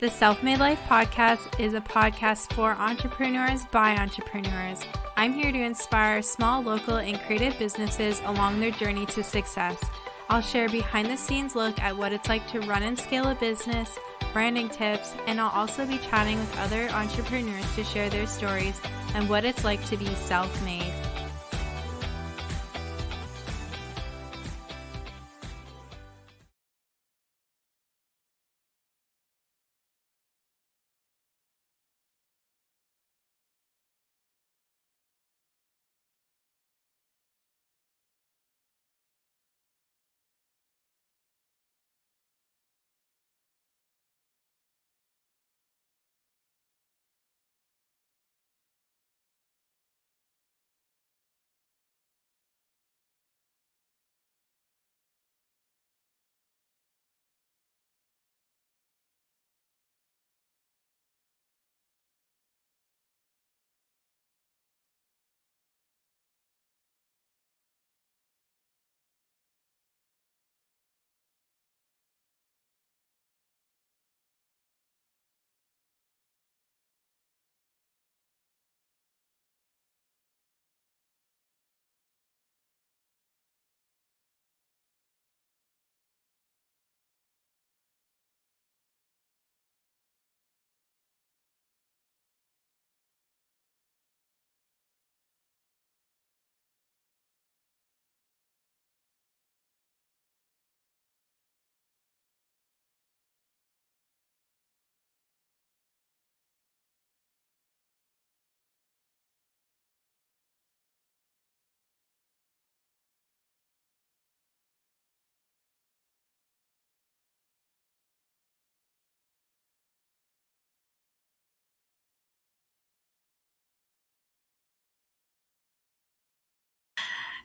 The Self-Made Life podcast is a podcast for entrepreneurs by entrepreneurs. I'm here to inspire small, local, and creative businesses along their journey to success. I'll share behind-the-scenes look at what it's like to run and scale a business, branding tips, and I'll also be chatting with other entrepreneurs to share their stories and what it's like to be self-made.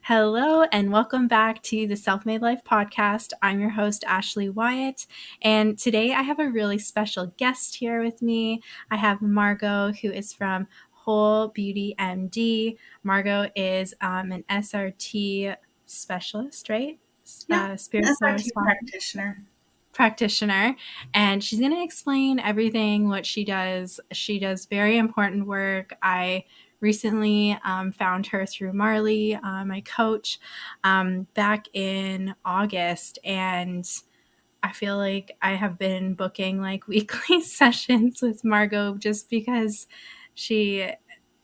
Hello and welcome back to the Self-Made Life podcast. I'm your host, Ashley Wyatt, and today I have a really special guest here with me. I have Margo, who is from Whole Beauty MD. Margo is an SRT specialist, right? Yeah, Spiritual SRT practitioner, and she's going to explain everything what she does. She does very important work. I recently found her through Marley, my coach, back in August, and I feel like I have been booking like weekly sessions with Margo just because she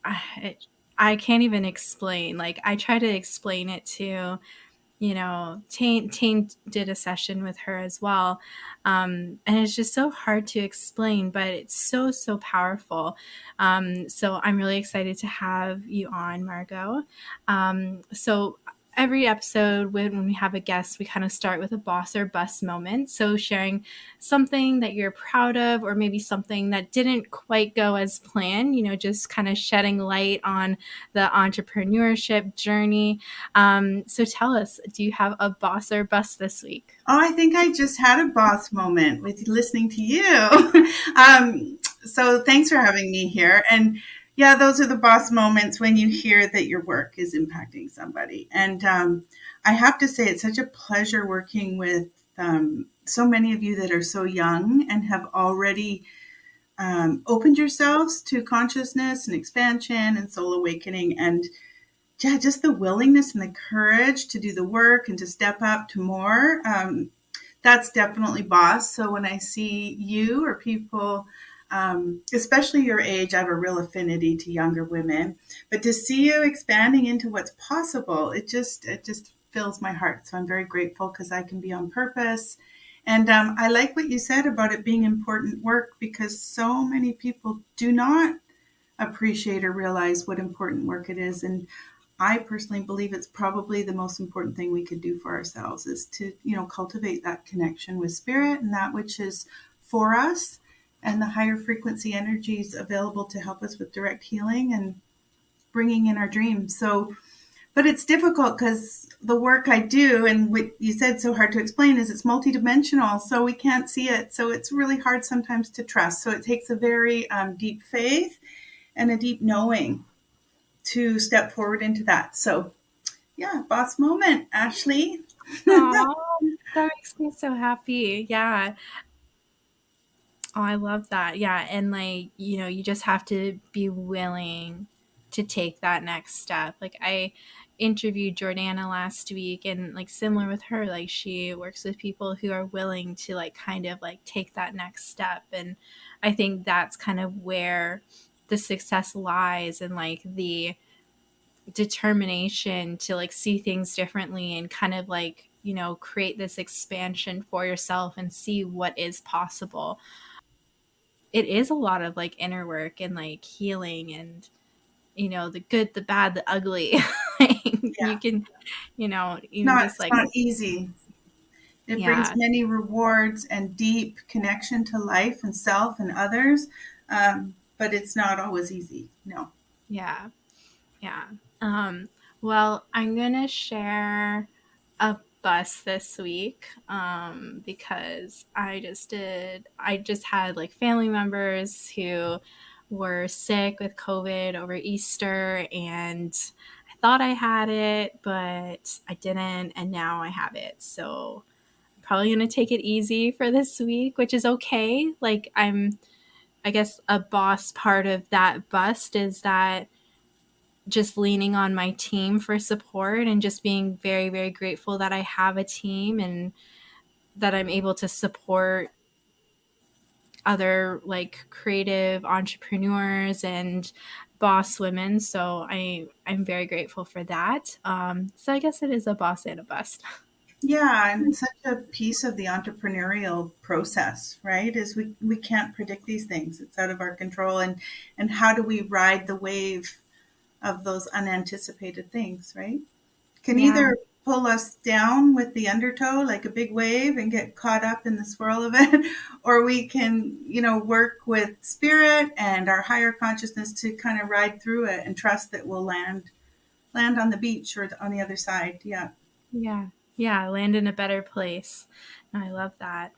I can't even explain. Like, I try to explain it to, Taint did a session with her as well. And it's just so hard to explain, but it's so, so powerful. So I'm really excited to have you on, Margo. So every episode when we have a guest, we kind of start with a boss or bust moment. So sharing something that you're proud of, or maybe something that didn't quite go as planned, just kind of shedding light on the entrepreneurship journey. So tell us, do you have a boss or bust this week? Oh, I think I just had a boss moment with listening to you. So thanks for having me here. And yeah, those are the boss moments when you hear that your work is impacting somebody. And I have to say, it's such a pleasure working with so many of you that are so young and have already opened yourselves to consciousness and expansion and soul awakening. And yeah, just the willingness and the courage to do the work and to step up to more. That's definitely boss. So when I see you or people, especially your age, I have a real affinity to younger women, but to see you expanding into what's possible, it just fills my heart. So I'm very grateful because I can be on purpose. And I like what you said about it being important work, because so many people do not appreciate or realize what important work it is. And I personally believe it's probably the most important thing we could do for ourselves is to, cultivate that connection with spirit and that which is for us, and the higher frequency energies available to help us with direct healing and bringing in our dreams. So, but it's difficult because the work I do, and what you said so hard to explain, is it's multidimensional, so we can't see it. So it's really hard sometimes to trust. So it takes a very deep faith and a deep knowing to step forward into that. So yeah, boss moment, Ashley. Aw, that makes me so happy. Yeah. Oh, I love that. Yeah. And like, you just have to be willing to take that next step. Like, I interviewed Jordana last week, and like, similar with her, like, she works with people who are willing to like kind of like take that next step. And I think that's kind of where the success lies, and like the determination to like see things differently and kind of like, create this expansion for yourself and see what is possible. It is a lot of like inner work and like healing, and the good, the bad, the ugly. Like, you Yeah. can, It's even not, just it's like, not easy. It brings yeah, many rewards and deep connection to life and self and others. But it's not always easy. No. yeah, yeah. um well, I'm gonna share a bus this week, because I just had like family members who were sick with COVID over Easter, and I thought I had it, but I didn't, and now I have it. So I'm probably going to take it easy for this week, which is okay. Like, I guess a boss part of that bust is that just leaning on my team for support, and just being very, very grateful that I have a team, and that I'm able to support other like creative entrepreneurs and boss women. So I'm very grateful for that. So I guess it is a boss and a bust. Yeah, and it's such a piece of the entrepreneurial process, right? Is we can't predict these things. It's out of our control, and how do we ride the wave of those unanticipated things, right? Can Yeah. either pull us down with the undertow like a big wave and get caught up in the swirl of it, or we can, work with spirit and our higher consciousness to kind of ride through it and trust that we'll land on the beach or on the other side. Yeah. Yeah. Yeah. Land in a better place. I love that.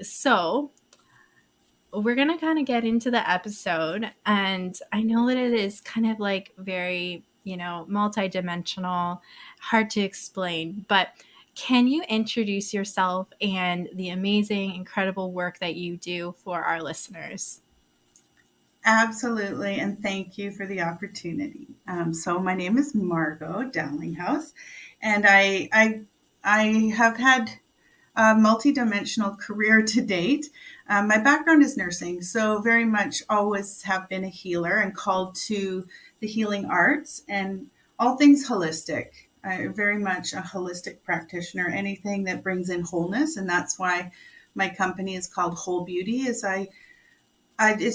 So we're going to kind of get into the episode. And I know that it is kind of like very, multidimensional, hard to explain, but can you introduce yourself and the amazing, incredible work that you do for our listeners? Absolutely, and thank you for the opportunity. So my name is Margo Dalinghaus, and I have had a multidimensional career to date. My background is nursing, so very much always have been a healer and called to the healing arts and all things holistic. I'm very much a holistic practitioner, anything that brings in wholeness, and that's why my company is called Whole Beauty. It's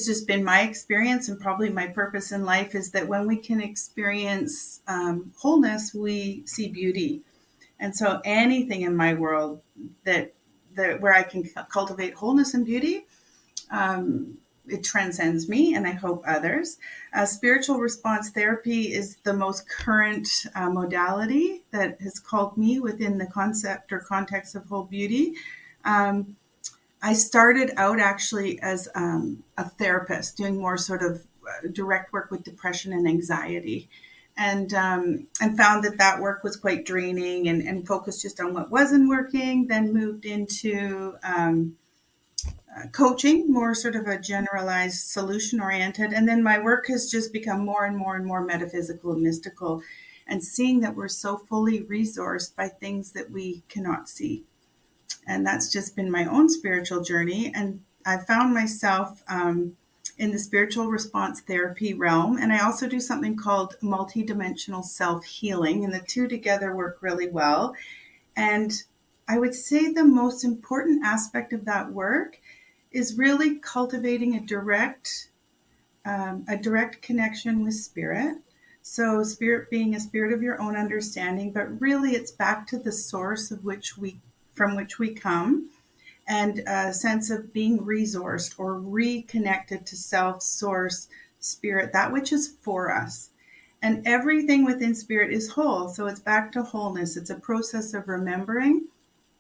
just been my experience, and probably my purpose in life is that when we can experience wholeness, we see beauty. And so anything in my world that where I can cultivate wholeness and beauty, it transcends me, and I hope others. Spiritual response therapy is the most current modality that has called me within the concept or context of whole beauty. Um, I started out actually as a therapist, doing more sort of direct work with depression and anxiety, and found that work was quite draining, and focused just on what wasn't working. Then moved into coaching, more sort of a generalized solution oriented, and then my work has just become more and more and more metaphysical and mystical, and seeing that we're so fully resourced by things that we cannot see. And that's just been my own spiritual journey. And I found myself in the spiritual response therapy realm. And I also do something called multidimensional self healing, and the two together work really well. And I would say the most important aspect of that work is really cultivating a direct connection with spirit. So spirit being a spirit of your own understanding, but really it's back to the source of which we from which we come, and a sense of being resourced or reconnected to self, source, spirit, that which is for us. And everything within spirit is whole. So it's back to wholeness. It's a process of remembering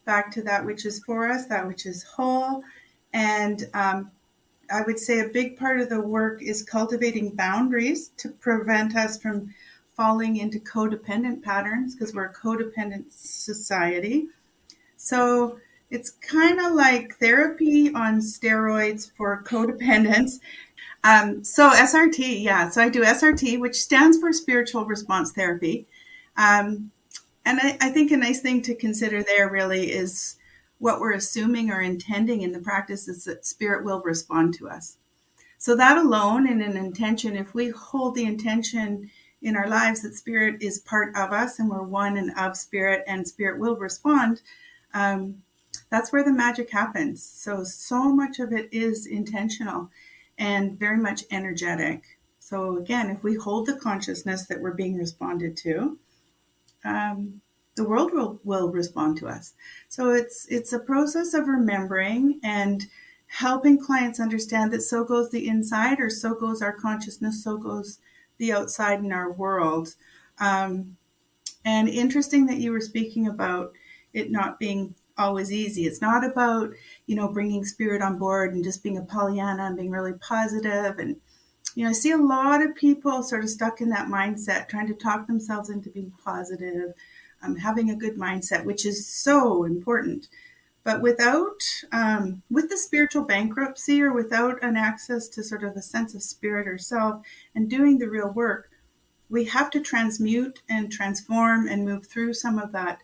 back to that which is for us, that which is whole. And I would say a big part of the work is cultivating boundaries to prevent us from falling into codependent patterns, because we're a codependent society. So It's kind of like therapy on steroids for codependence. So SRT, yeah. So I do SRT, which stands for spiritual response therapy. Um, and I think a nice thing to consider there really is what we're assuming or intending in the practice is that spirit will respond to us. So that alone in an intention, if we hold the intention in our lives that spirit is part of us and we're one and of spirit and spirit will respond, um, that's where the magic happens. So much of it is intentional and very much energetic. So again, if we hold the consciousness that we're being responded to, um, the world will respond to us. So it's a process of remembering and helping clients understand that so goes the inside, or so goes our consciousness, so goes the outside in our world. Um, and interesting that you were speaking about it not being always easy. It's not about, bringing spirit on board and just being a Pollyanna and being really positive. And, I see a lot of people sort of stuck in that mindset, trying to talk themselves into being positive, having a good mindset, which is so important. But with the spiritual bankruptcy, or without an access to sort of a sense of spirit or self and doing the real work, we have to transmute and transform and move through some of that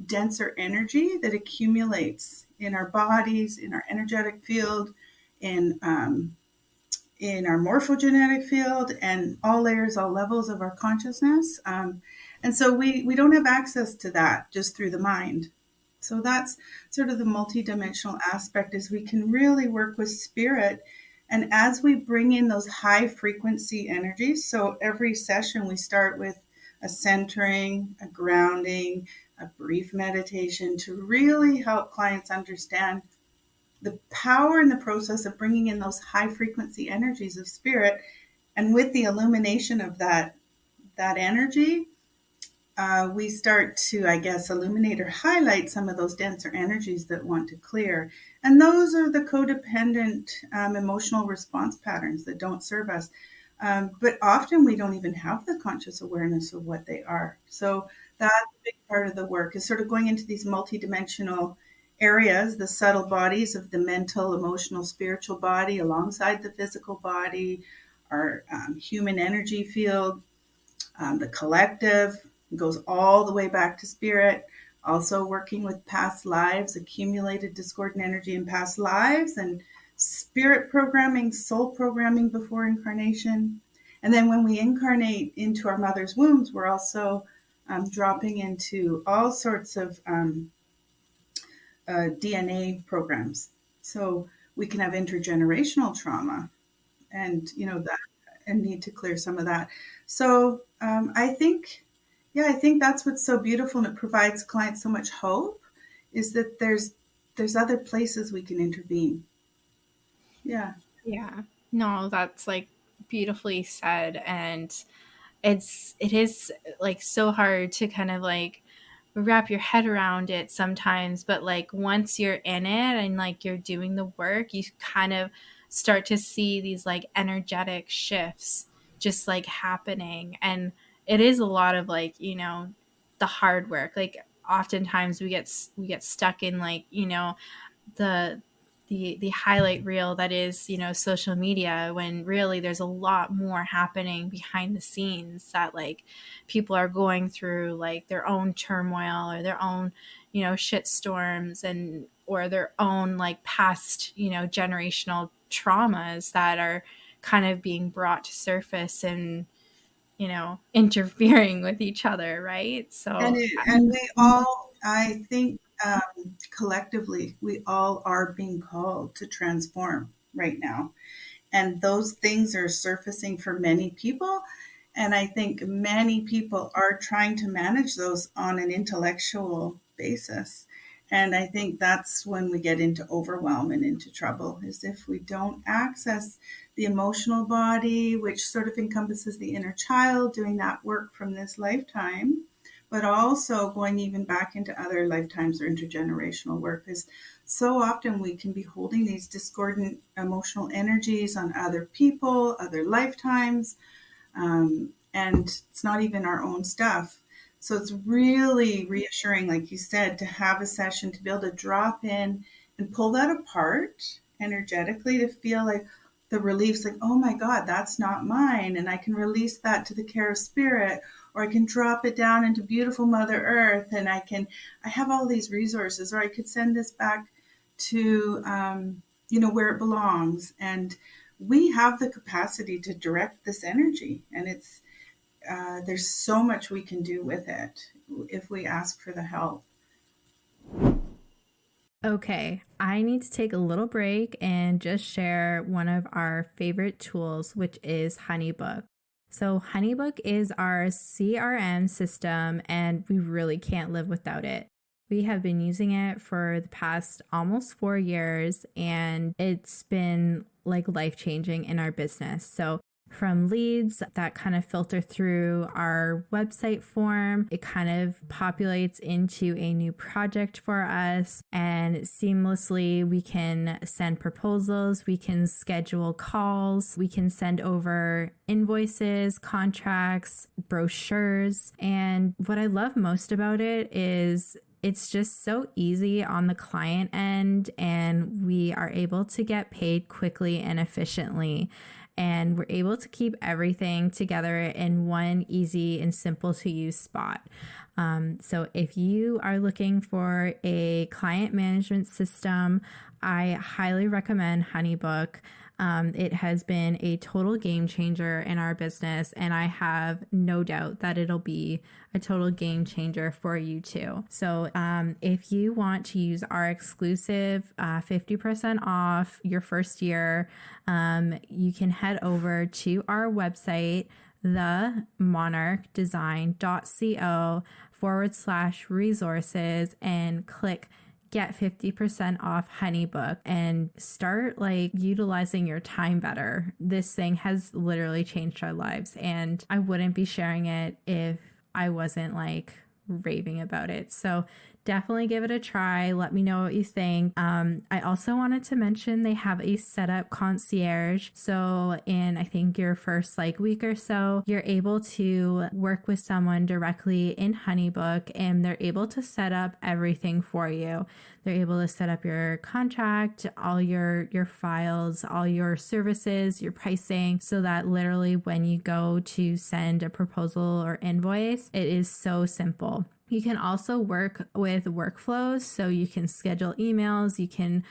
denser energy that accumulates in our bodies, in our energetic field, in in our morphogenetic field, and all layers, all levels of our consciousness. And so we don't have access to that just through the mind. So that's sort of the multidimensional aspect, is we can really work with spirit. And as we bring in those high frequency energies, so every session we start with a centering, a grounding, a brief meditation to really help clients understand the power in the process of bringing in those high frequency energies of spirit. And with the illumination of that energy, we start to, I guess, illuminate or highlight some of those denser energies that want to clear. And those are the codependent emotional response patterns that don't serve us. But often we don't even have the conscious awareness of what they are. So that's a big part of the work, is sort of going into these multidimensional areas, the subtle bodies of the mental, emotional, spiritual body alongside the physical body, our human energy field, the collective goes all the way back to spirit. Also working with past lives, accumulated discordant energy in past lives, and spirit programming, soul programming before incarnation. And then when we incarnate into our mother's wombs, we're also dropping into all sorts of DNA programs. So we can have intergenerational trauma, and that, and need to clear some of that. So I think, yeah, I think that's what's so beautiful, and it provides clients so much hope, is that there's other places we can intervene. Yeah. Yeah. No, that's like beautifully said. And it is like so hard to kind of like wrap your head around it sometimes, but like once you're in it and like you're doing the work, you kind of start to see these like energetic shifts just like happening. And it is a lot of like, the hard work. Like oftentimes we get stuck in like, the the highlight reel that is, social media, when really there's a lot more happening behind the scenes, that like people are going through like their own turmoil or their own, shit storms, and or their own like past, generational traumas that are kind of being brought to surface and, interfering with each other, right? So And we all, I think, collectively, we all are being called to transform right now. And those things are surfacing for many people. And I think many people are trying to manage those on an intellectual basis. And I think that's when we get into overwhelm and into trouble, is if we don't access the emotional body, which sort of encompasses the inner child, doing that work from this lifetime, but also going even back into other lifetimes or intergenerational work. Is so often we can be holding these discordant emotional energies on other people, other lifetimes, and it's not even our own stuff. So it's really reassuring, like you said, to have a session to be able to drop in and pull that apart energetically to feel like the relief's like, oh my God, that's not mine. And I can release that to the care of spirit, or I can drop it down into beautiful Mother Earth, and I have all these resources, or I could send this back to, where it belongs. And we have the capacity to direct this energy, and there's so much we can do with it if we ask for the help. Okay, I need to take a little break and just share one of our favorite tools, which is HoneyBook. So, HoneyBook is our CRM system, and we really can't live without it. We have been using it for the past almost 4 years, and it's been like life changing in our business. So, from leads that kind of filter through our website form, it kind of populates into a new project for us, and seamlessly we can send proposals, we can schedule calls, we can send over invoices, contracts, brochures. And what I love most about it is it's just so easy on the client end, and we are able to get paid quickly and efficiently. And we're able to keep everything together in one easy and simple to use spot. So if you are looking for a client management system, I highly recommend HoneyBook. It has been a total game changer in our business, and I have no doubt that it'll be a total game changer for you too. So if you want to use our exclusive 50% off your first year, you can head over to our website, themonarchdesign.co/resources, and click get 50% off HoneyBook and start like utilizing your time better. This thing has literally changed our lives, and I wouldn't be sharing it if I wasn't like raving about it. So definitely give it a try. Let me know what you think. I also wanted to mention they have a setup concierge. So in I think your first like week or so, you're able to work with someone directly in HoneyBook, and they're able to set up everything for you. They're able to set up your contract, all your files, all your services, your pricing, so that literally when you go to send a proposal or invoice, it is so simple. You can also work with workflows, so you can schedule emails, you can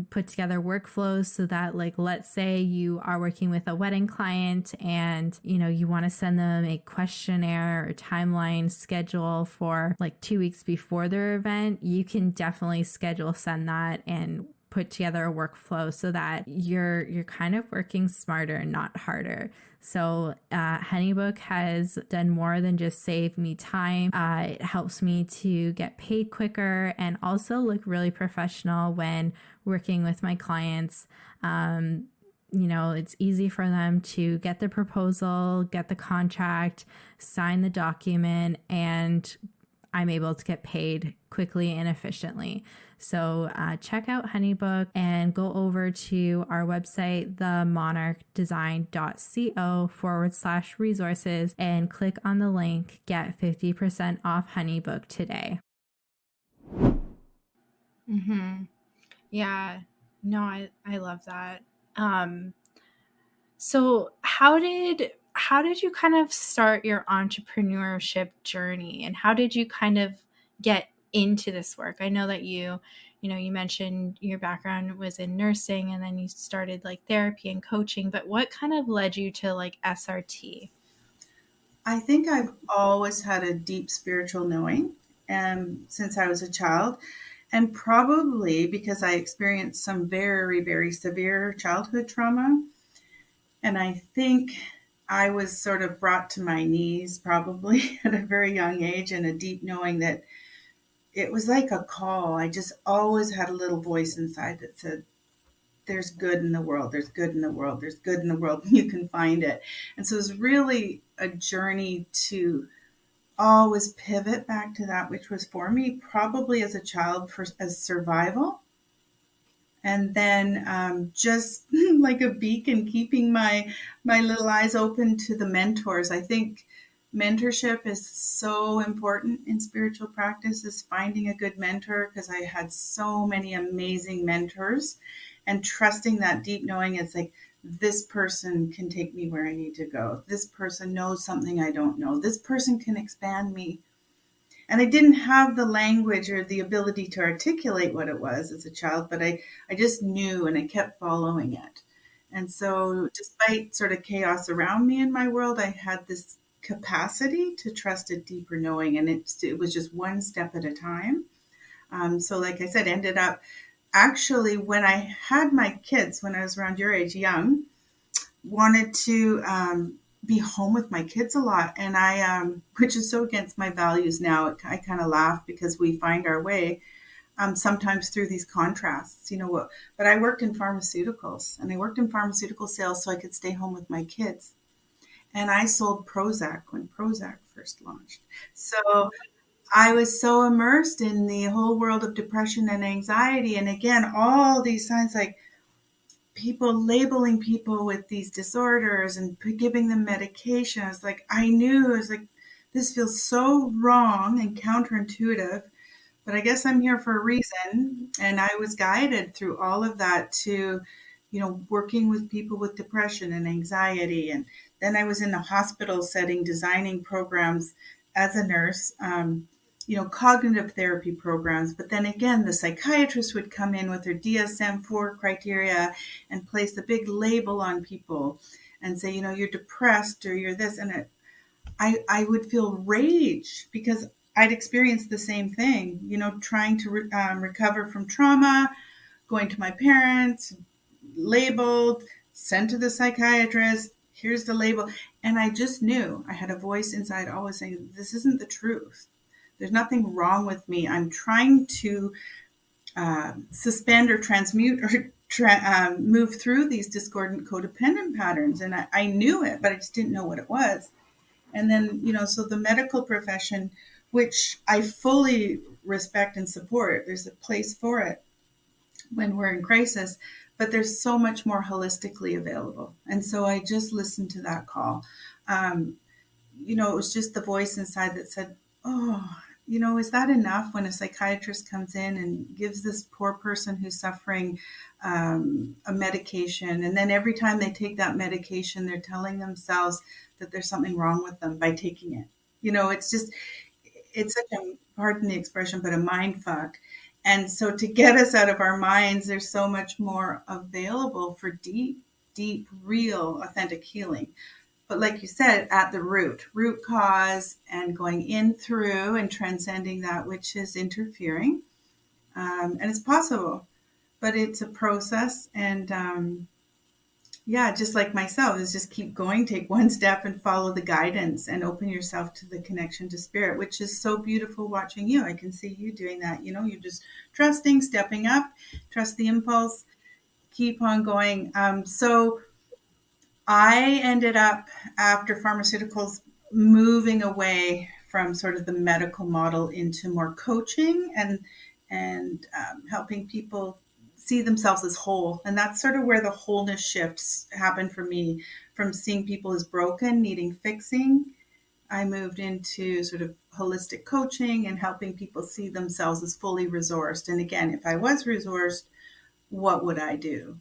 put together workflows so that, like, let's say you are working with a wedding client and you want to send them a questionnaire or timeline schedule for like 2 weeks before their event. You can definitely send that and put together a workflow so that you're kind of working smarter, not harder. So HoneyBook has done more than just save me time. It helps me to get paid quicker and also look really professional when working with my clients. It's easy for them to get the proposal, get the contract, sign the document, and I'm able to get paid quickly and efficiently. So check out HoneyBook and go over to our website, themonarchdesign.co/resources, and click on the link, get 50% off HoneyBook today. Mm-hmm. Yeah, no, I love that. So how did you kind of start your entrepreneurship journey, and how did you kind of get into this work? I know that you mentioned your background was in nursing, and then you started like therapy and coaching, but what kind of led you to like SRT? I think I've always had a deep spiritual knowing, since I was a child, and probably because I experienced some very, very severe childhood trauma. And I think I was sort of brought to my knees probably at a very young age, and a deep knowing that it was like a call. I just always had a little voice inside that said, there's good in the world, there's good in the world, there's good in the world, and you can find it. And so it was really a journey to always pivot back to that which was for me, probably as a child, as survival. And then just like a beacon, keeping my little eyes open to the mentors. I think Mentorship is so important in spiritual practice, is finding a good mentor, because I had so many amazing mentors, and trusting that deep knowing, it's like, this person can take me where I need to go. This person knows something I don't know. This person can expand me. And I didn't have the language or the ability to articulate what it was as a child, but I just knew, and I kept following it. And so, despite sort of chaos around me in my world, I had this capacity to trust a deeper knowing, and it was just one step at a time. So, like I said, ended up actually, when I had my kids, when I was around your age, young, wanted to be home with my kids a lot, and which is so against my values now. I kind of laugh because we find our way sometimes through these contrasts, But I worked in pharmaceuticals, and I worked in pharmaceutical sales so I could stay home with my kids. And I sold Prozac when Prozac first launched. So I was so immersed in the whole world of depression and anxiety, and again, all these signs like people labeling people with these disorders and giving them medication. It's like, I knew, it's like, this feels so wrong and counterintuitive, but I guess I'm here for a reason. And I was guided through all of that to, working with people with depression and anxiety. And then I was in the hospital setting, designing programs as a nurse, cognitive therapy programs. But then again, the psychiatrist would come in with their DSM-4 criteria and place a big label on people and say, you're depressed or you're this. And I would feel rage because I'd experienced the same thing, trying to recover from trauma, going to my parents, labeled, sent to the psychiatrist, here's the label. And I just knew I had a voice inside always saying, this isn't the truth. There's nothing wrong with me. I'm trying to suspend or transmute or move through these discordant codependent patterns. And I knew it, but I just didn't know what it was. And then, so the medical profession, which I fully respect and support, there's a place for it when we're in crisis, but there's so much more holistically available. And so I just listened to that call. It was just the voice inside that said, oh, is that enough when a psychiatrist comes in and gives this poor person who's suffering a medication, and then every time they take that medication, they're telling themselves that there's something wrong with them by taking it. It's such a, pardon the expression, but a mind fuck. And so to get us out of our minds, there's so much more available for deep, deep, real, authentic healing. But like you said, at the root cause, and going in through and transcending that which is interfering. And it's possible, but it's a process. And yeah, just like myself, is just keep going, take one step and follow the guidance and open yourself to the connection to spirit, which is so beautiful watching you. I can see you doing that. You're just trusting, stepping up, trust the impulse, keep on going. So I ended up, after pharmaceuticals, moving away from sort of the medical model into more coaching and helping people see themselves as whole. And that's sort of where the wholeness shifts happened for me. From seeing people as broken, needing fixing, I moved into sort of holistic coaching and helping people see themselves as fully resourced. And again, if I was resourced, what would I do?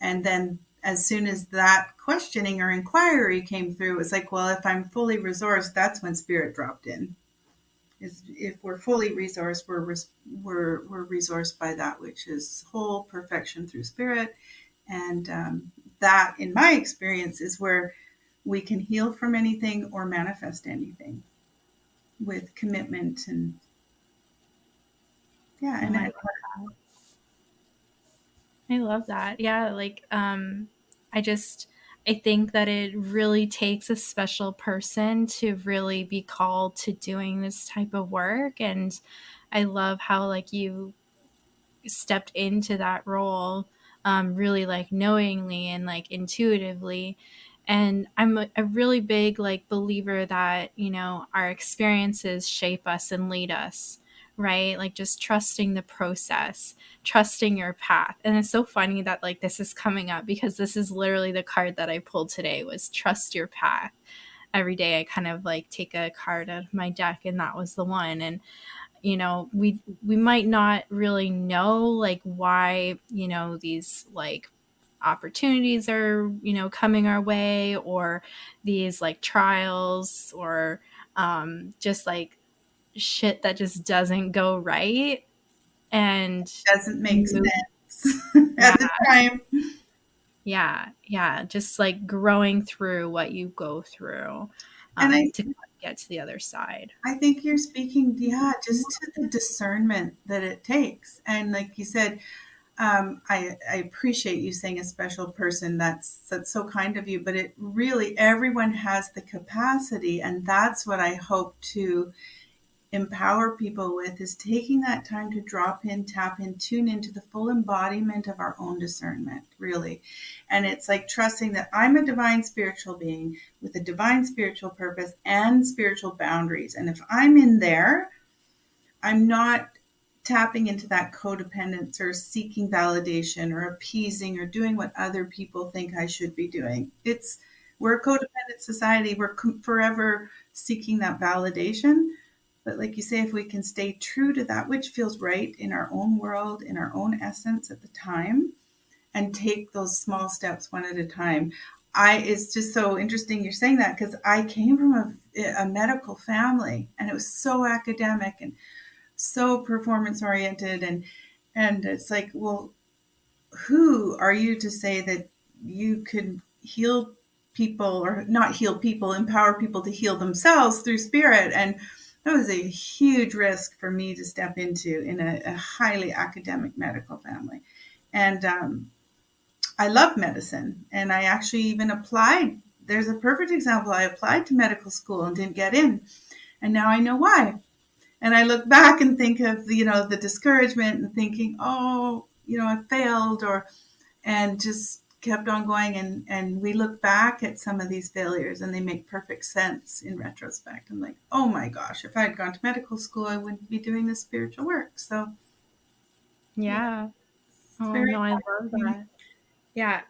And then as soon as that questioning or inquiry came through, it's like, well, if I'm fully resourced, that's when spirit dropped in. Is if we're fully resourced, we're resourced by that which is whole perfection through spirit, and that, in my experience, is where we can heal from anything or manifest anything with commitment. And yeah, Oh, and I love that. Yeah, like I just I think that it really takes a special person to really be called to doing this type of work, and I love how like you stepped into that role really like knowingly and like intuitively. And I'm a really big like believer that our experiences shape us and lead us, right? Like just trusting the process, trusting your path. And it's so funny that like this is coming up because this is literally the card that I pulled today was trust your path. every day I kind of like take a card out of my deck, and that was the one. And we might not really know like why these like opportunities are coming our way, or these like trials, or just like shit that just doesn't go right. And Doesn't make you sense yeah, at the time. yeah, just like growing through what you go through, And to get to the other side. I think you're speaking, yeah, just to the discernment that it takes. And like you said, I appreciate you saying a special person. That's so kind of you. But it really, everyone has the capacity, and that's what I hope to empower people with, is taking that time to drop in, tap in, tune into the full embodiment of our own discernment, really. And it's like trusting that I'm a divine spiritual being with a divine spiritual purpose and spiritual boundaries. And if I'm in there, I'm not tapping into that codependence or seeking validation or appeasing or doing what other people think I should be doing. We're a codependent society. We're forever seeking that validation. But like you say, if we can stay true to that which feels right in our own world, in our own essence at the time, and take those small steps one at a time. It's just so interesting you're saying that, because I came from a medical family, and it was so academic and so performance oriented, and it's like, well, who are you to say that you could heal people, or not heal people, empower people to heal themselves through spirit? And that was a huge risk for me to step into in a highly academic medical family. And I love medicine, and I actually even applied. There's a perfect example. I applied to medical school and didn't get in, and now I know why. And I look back and think of the discouragement and thinking, oh, I failed, and just kept on going. And we look back at some of these failures, and they make perfect sense in retrospect. I'm like, oh my gosh, if I had gone to medical school, I wouldn't be doing this spiritual work. So yeah, Yeah. it's Oh very no, I love important. that. Yeah,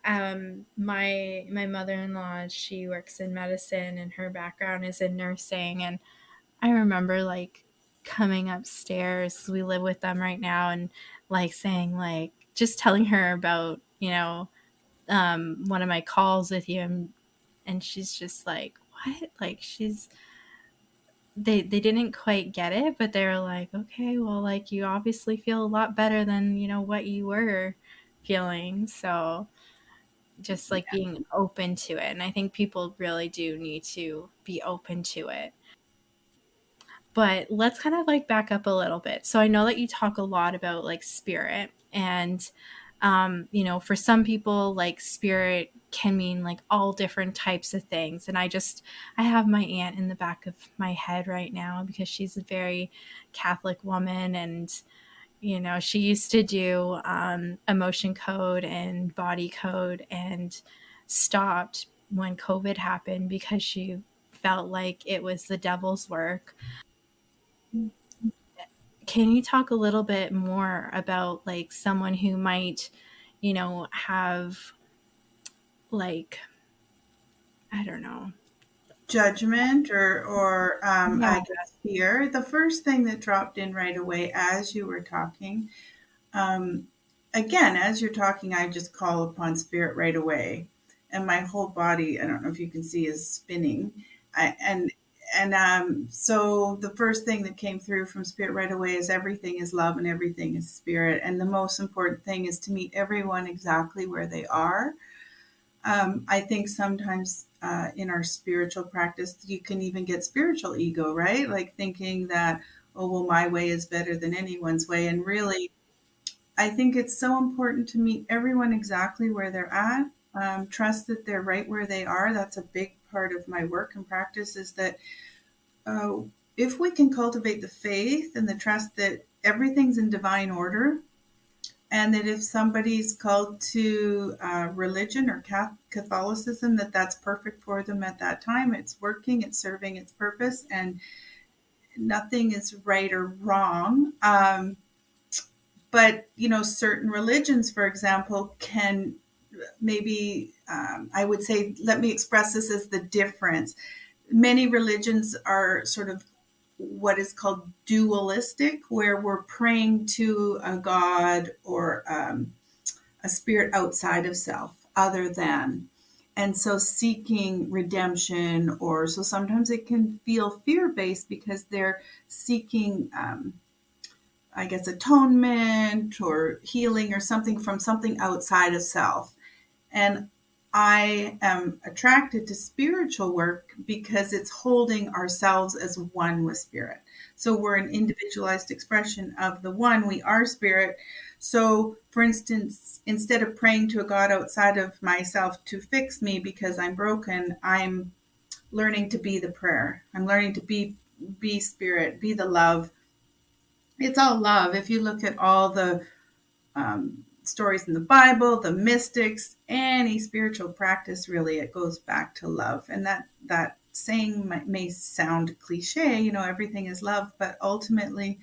my mother-in-law, she works in medicine and her background is in nursing. And I remember like coming upstairs, we live with them right now, and like saying like just telling her about, one of my calls with you, and she's just like, "What?" Like they didn't quite get it, but they were like, "Okay, well, like you obviously feel a lot better than, what you were feeling." So just like being open to it. And I think people really do need to be open to it. But let's kind of like back up a little bit. So I know that you talk a lot about like spirit, and for some people like spirit can mean like all different types of things. And I have my aunt in the back of my head right now because she's a very Catholic woman, and she used to do emotion code and body code, and stopped when COVID happened because she felt like it was the devil's work. Can you talk a little bit more about like someone who might, have like, I don't know. Judgment, or Yeah. I guess fear. The first thing that dropped in right away as you were talking, um, again, as you're talking, I just call upon spirit right away, and my whole body, I don't know if you can see, is spinning. I, and so the first thing that came through from spirit right away is everything is love and everything is spirit, and the most important thing is to meet everyone exactly where they are. I think sometimes in our spiritual practice, you can even get spiritual ego, right? Like thinking that, oh, well, my way is better than anyone's way. And really, I think it's so important to meet everyone exactly where they're at. Trust that they're right where they are. That's a big part of my work and practice, is that uh, if we can cultivate the faith and the trust that everything's in divine order, and that if somebody's called to religion or Catholicism, that's perfect for them at that time. It's working, it's serving its purpose, and nothing is right or wrong. But certain religions, for example, can maybe, I would say, let me express this as the difference. many religions are sort of what is called dualistic, where we're praying to a god or a spirit outside of self, other than. And so seeking redemption, or so sometimes it can feel fear based because they're seeking, I guess, atonement or healing or something from something outside of self. And I am attracted to spiritual work because it's holding ourselves as one with spirit. So we're an individualized expression of the one. We are spirit. So, for instance, instead of praying to a God outside of myself to fix me because I'm broken, I'm learning to be the prayer. I'm learning to be spirit, be the love. It's all love. If you look at all the stories in the Bible, the mystics, any spiritual practice, really, it goes back to love. And that saying may sound cliche, everything is love, but ultimately,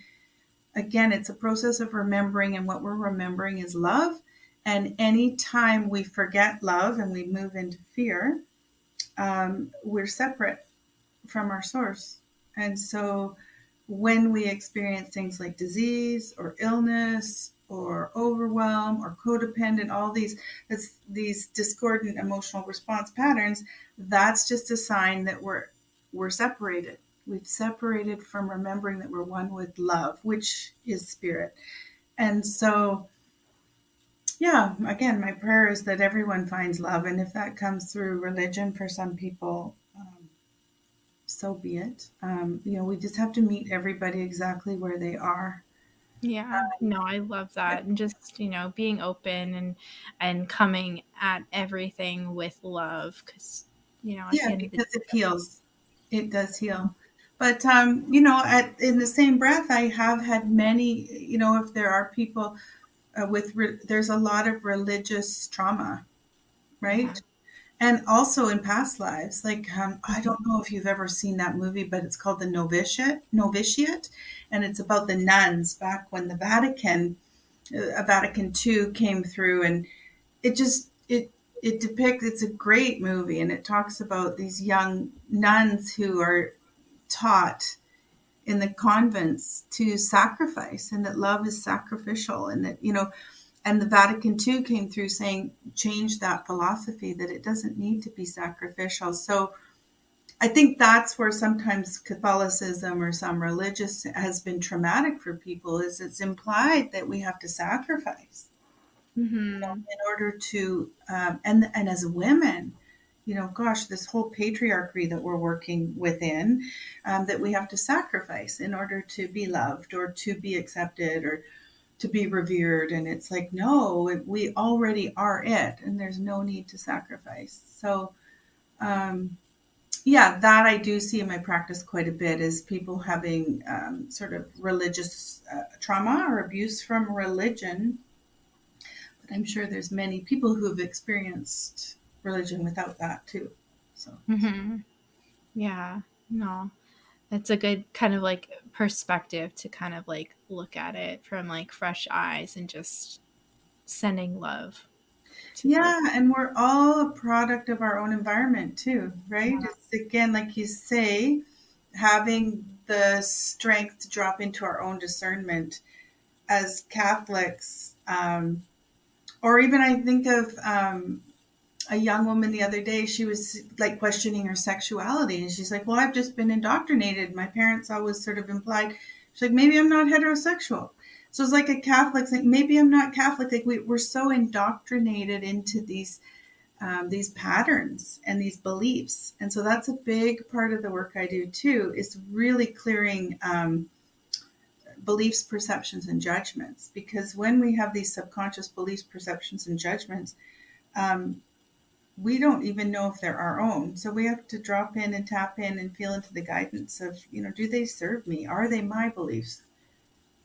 again, it's a process of remembering, and what we're remembering is love. And anytime we forget love and we move into fear, we're separate from our source. And so when we experience things like disease or illness or overwhelm or codependent, all these discordant emotional response patterns, that's just a sign that we're separated. We've separated from remembering that we're one with love, which is spirit. And so, yeah, again, my prayer is that everyone finds love. And if that comes through religion for some people, so be it. We just have to meet everybody exactly where they are. Yeah, no, I love that. And just, being open and coming at everything with love cuz at Yeah, the end of the because it day. heals. It does heal. But in the same breath, I have had many. If there are people there's a lot of religious trauma, Yeah. right? And also in past lives, like I Mhm. don't know if you've ever seen that movie, but it's called the Novitiate, and it's about the nuns back when the Vatican II came through, and it just it depicts. It's a great movie, and it talks about these young nuns who are taught in the convents to sacrifice, and that love is sacrificial, and that and the Vatican II came through saying, change that philosophy, that it doesn't need to be sacrificial. So I think that's where sometimes Catholicism or some religious has been traumatic for people, is it's implied that we have to sacrifice Mhm. in order to, and as women, gosh, this whole patriarchy that we're working within, that we have to sacrifice in order to be loved or to be accepted or to be revered. And it's like, no, we already are it, and there's no need to sacrifice. So, yeah, that I do see in my practice quite a bit, is people having sort of religious trauma or abuse from religion. But I'm sure there's many people who have experienced religion without that too. So, Mhm. Yeah. No. It's a good kind of like perspective to kind of like look at it from like fresh eyes and just sending love to the yeah, world. and we're all a product of our own environment too, right? It's again, like you say, having the strength to drop into our own discernment as Catholics. Or even I think of a young woman the other day. She was like questioning her sexuality, and she's like, "Well, I've just been indoctrinated. My parents always sort of implied." She's like, "Maybe I'm not heterosexual." So it's like a Catholic saying, "Maybe I'm not Catholic." Like we're so indoctrinated into these patterns and these beliefs, and so that's a big part of the work I do too. Is really clearing beliefs, perceptions, and judgments. Because when we have these subconscious beliefs, perceptions, and judgments, um, we don't even know if they're our own. So we have to drop in and tap in and feel into the guidance of, do they serve me? Are they my beliefs?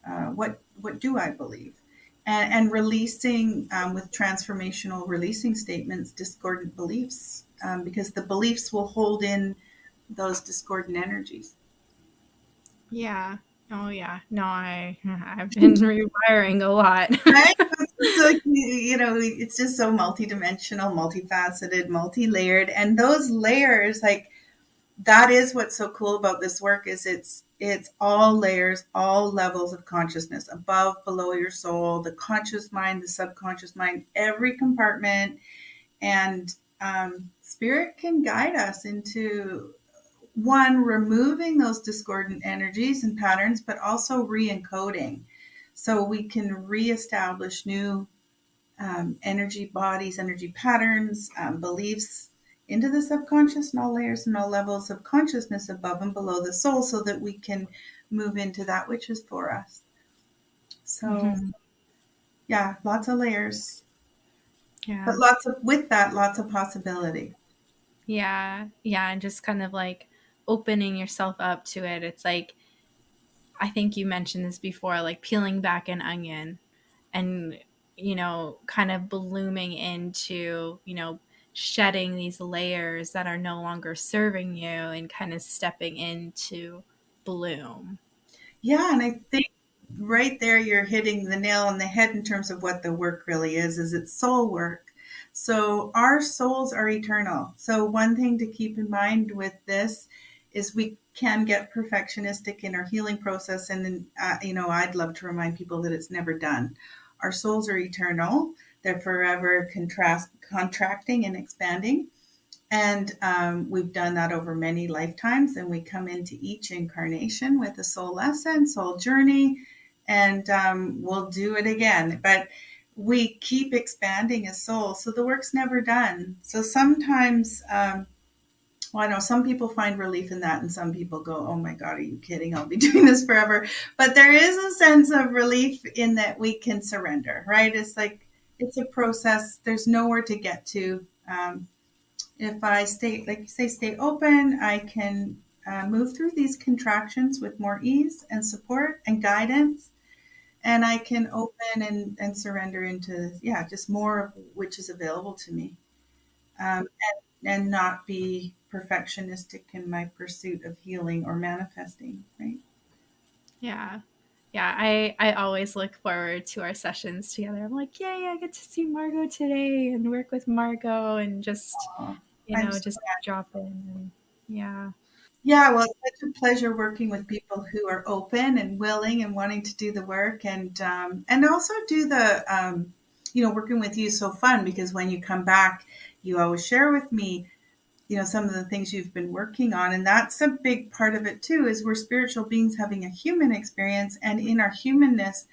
What do I believe? And releasing with transformational releasing statements discordant beliefs, because the beliefs will hold in those discordant energies. Yeah. Oh yeah. No, I've been rewiring a lot. Right? It's like, it's just so multidimensional, multifaceted, multi-layered, and those layers, like that is what's so cool about this work is it's all layers, all levels of consciousness, above, below your soul, the conscious mind, the subconscious mind, every compartment. And spirit can guide us into one, removing those discordant energies and patterns, but also re-encoding, so we can reestablish new energy bodies, energy patterns, beliefs into the subconscious and all layers and all levels of consciousness above and below the soul, so that we can move into that which is for us. So, Hmm. yeah, lots of layers, but Yeah. lots of, with that, lots of possibility. Yeah. Yeah. And just kind of like opening yourself up to it. It's like, I think you mentioned this before, like peeling back an onion and, kind of blooming into, shedding these layers that are no longer serving you and kind of stepping into bloom. Yeah, and I think right there you're hitting the nail on the head in terms of what the work really is it's soul work. So our souls are eternal. So one thing to keep in mind with this is we can get perfectionistic in our healing process, and I'd love to remind people that it's never done. Our souls are eternal. They're forever contracting and expanding. And we've done that over many lifetimes, and we come into each incarnation with a soul lesson, soul journey, and we'll do it again. But we keep expanding as souls, so the work's never done. So sometimes, well, I know some people find relief in that, and some people go, "Oh my God, are you kidding? I'll be doing this forever." But there is a sense of relief in that we can surrender, right? It's like it's a process. There's nowhere to get to. If I stay, like you say, stay open, I can move through these contractions with more ease and support and guidance. And I can open and surrender into, yeah, just more of which is available to me, and not be perfectionistic in my pursuit of healing or manifesting, right? Yeah. Yeah, I always look forward to our sessions together. I'm like, yay, I get to see Margo today and work with Margo and just, Oh, I'm so just drop in and yeah. Yeah, well, it's such a pleasure working with people who are open and willing and wanting to do the work, and also do the working with you is so fun because when you come back, you always share with me some of the things you've been working on, and that's a big part of it too. Is we're spiritual beings having a human experience, and in our humanness,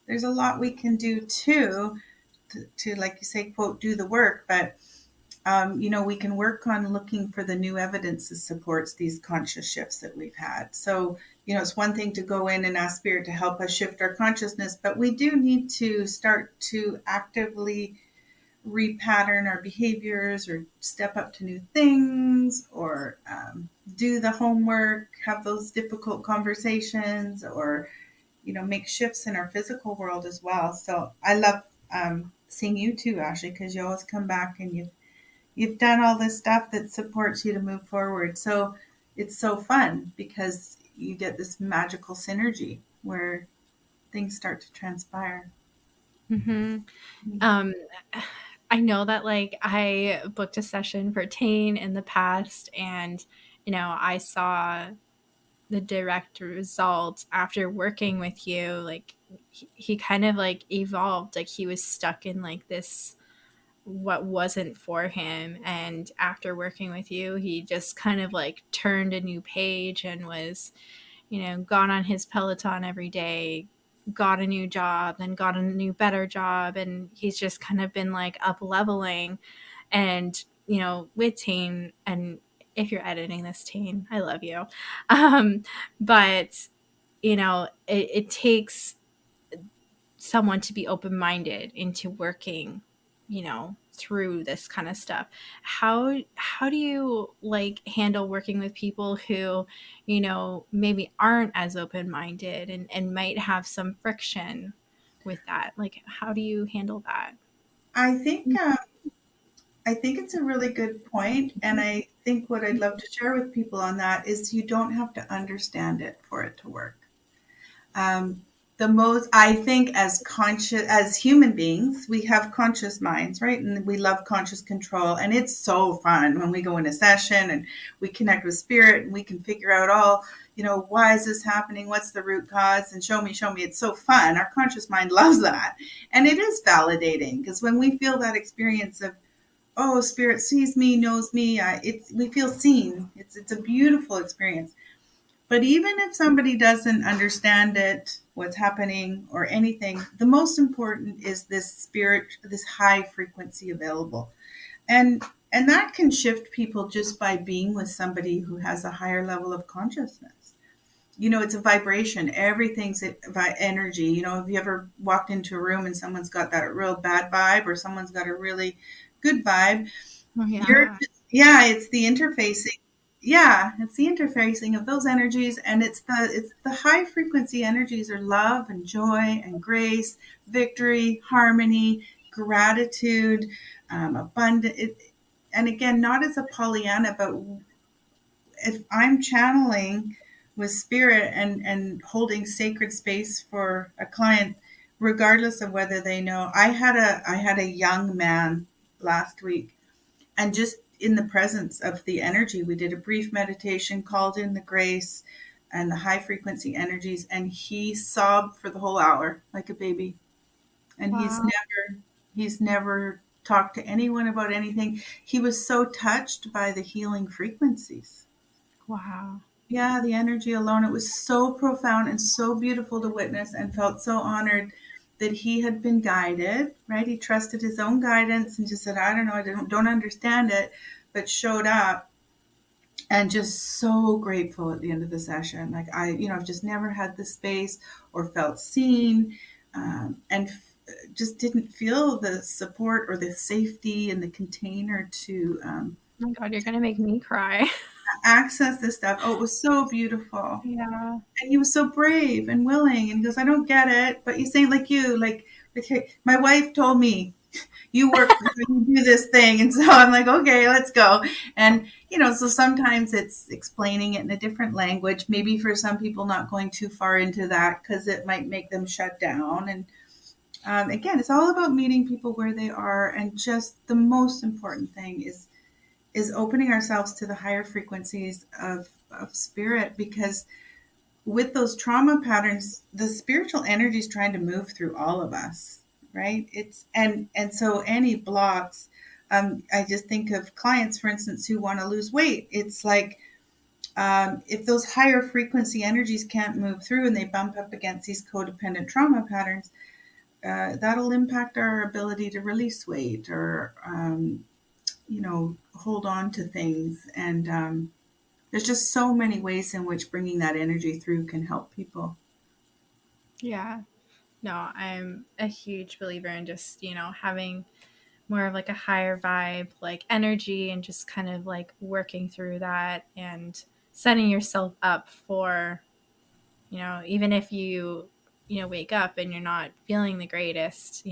there's a lot we can do too to like you say, quote, do the work, but we can work on looking for the new evidence that supports these conscious shifts that we've had. So, it's one thing to go in and ask Spirit to help us shift our consciousness, but we do need to start to actively repattern our behaviors or step up to new things or do the homework, have those difficult conversations, or, make shifts in our physical world as well. So I love seeing you too, Ashley, because you always come back and you've done all this stuff that supports you to move forward. So it's so fun because you get this magical synergy where things start to transpire. Hmm. Um, I know that like I booked a session for Tane in the past and, I saw the direct result after working with you. Like he kind of like evolved, like he was stuck in like this what wasn't for him, and after working with you he just kind of like turned a new page and was gone on his Peloton every day, got a new job, then got a new better job, and he's just kind of been like up leveling. And with Tane, and if you're editing this, Tane, I love you. But it takes someone to be open-minded into working through this kind of stuff. How do you like handle working with people who maybe aren't as open-minded and might have some friction with that? Like, how do you handle that? I think it's a really good point, and I think what I'd love to share with people on that is you don't have to understand it for it to work. Um, the most, I think, as conscious as human beings, we have conscious minds, right? And we love conscious control. And it's so fun when we go in a session and we connect with spirit and we can figure out all, why is this happening? What's the root cause? And show me, show me. It's so fun. Our conscious mind loves that. And it is validating because when we feel that experience of, oh, spirit sees me, knows me, we feel seen. It's a beautiful experience. But even if somebody doesn't understand it, what's happening or anything, the most important is this spirit, this high frequency available. And and that can shift people just by being with somebody who has a higher level of consciousness. It's a vibration. Everything's energy. Have you ever walked into a room and someone's got that real bad vibe or someone's got a really good vibe? Oh, You're yeah. Yeah, it's the interfacing. Yeah, it's the interfacing of those energies, and it's the high frequency energies are love and joy and grace, victory, harmony, gratitude, abundant. And again, not as a Pollyanna, but if I'm channeling with spirit and holding sacred space for a client, regardless of whether they know, I had a young man last week, and just in the presence of the energy, we did a brief meditation, called in the grace and the high frequency energies, and he sobbed for the whole hour like a baby. And Wow. he's never talked to anyone about anything. He was so touched by the healing frequencies. Wow. Yeah, the energy alone, it was so profound and so beautiful to witness, and felt so honored that he had been guided, right? He trusted his own guidance and just said, I don't know, I don't understand it, but showed up, and just so grateful at the end of the session. Like I've just never had the space or felt seen, and just didn't feel the support or the safety and the container to Oh my God, you're gonna make me cry. access this stuff. Oh, it was so beautiful. Yeah. And he was so brave and willing. And he goes, I don't get it, but you say like you, like hey, my wife told me you do this thing. And so I'm like, okay, let's go. And, so sometimes it's explaining it in a different language, maybe for some people not going too far into that because it might make them shut down. And again, it's all about meeting people where they are. And just the most important thing is opening ourselves to the higher frequencies of spirit, because with those trauma patterns, the spiritual energy is trying to move through all of us, right? And so any blocks, I just think of clients, for instance, who want to lose weight. It's like if those higher frequency energies can't move through and they bump up against these codependent trauma patterns, that'll impact our ability to release weight or hold on to things. And there's just so many ways in which bringing that energy through can help people. Yeah. No, I'm a huge believer in just, having more of like a higher vibe, like energy, and just kind of like working through that and setting yourself up for, even if wake up and you're not feeling the greatest,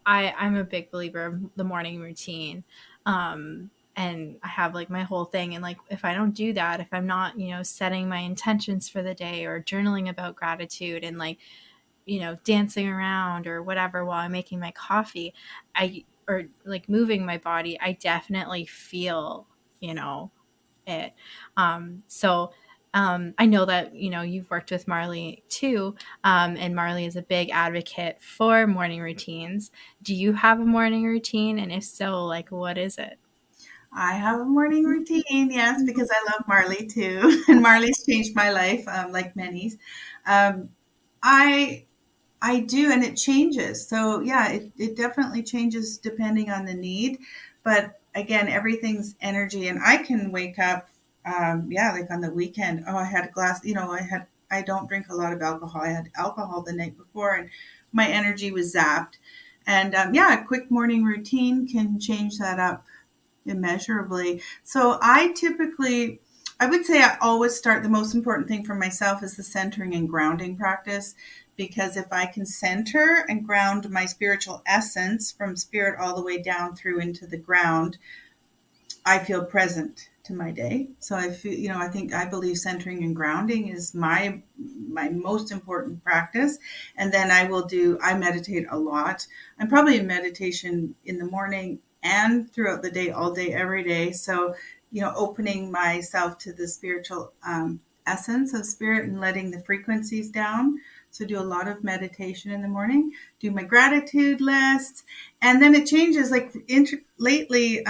I'm a big believer of the morning routine. And I have like my whole thing. And like, if I don't do that, if I'm not, setting my intentions for the day or journaling about gratitude and like, dancing around or whatever while I'm making my coffee, or like moving my body, I definitely feel, it. I know that, you've worked with Marley too. And Marley is a big advocate for morning routines. Do you have a morning routine? And if so, like, what is it? I have a morning routine, yes, because I love Marley too, and Marley's changed my life, like many's. Um, I I do, and it changes. So yeah, it definitely changes depending on the need. But again, everything's energy, and I can wake up, yeah, like on the weekend. Oh, I had a glass. I don't drink a lot of alcohol. I had alcohol the night before, and my energy was zapped. And yeah, a quick morning routine can change that up immeasurably. So I would say I always start, the most important thing for myself is the centering and grounding practice. Because if I can center and ground my spiritual essence from spirit all the way down through into the ground, I feel present to my day. So I feel, I think I believe centering and grounding is my most important practice. And then I meditate a lot. I'm probably in meditation in the morning and throughout the day, all day, every day. So, opening myself to the spiritual essence of spirit and letting the frequencies down. So do a lot of meditation in the morning, do my gratitude list, and then it changes. Like lately,